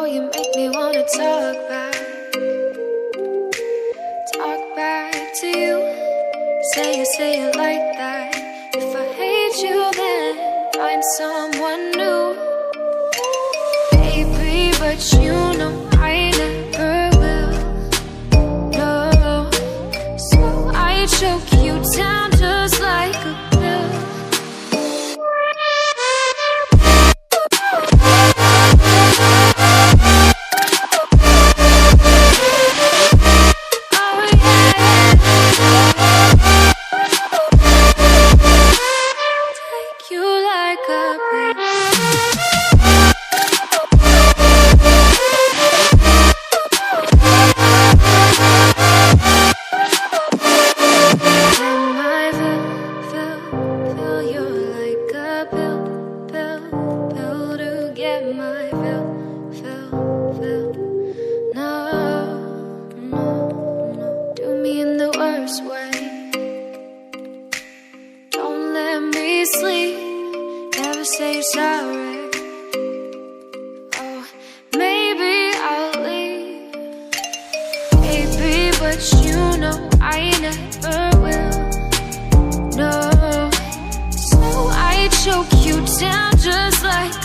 Oh, you make me wanna talk back to you. Say it like that. If I hate you, then find someone new. Baby, but you know I never will. No, so I choke you down just like a pill. Say you're sorry. Oh, maybe I'll leave. Baby, but you know I never will. No, so I choke you down just like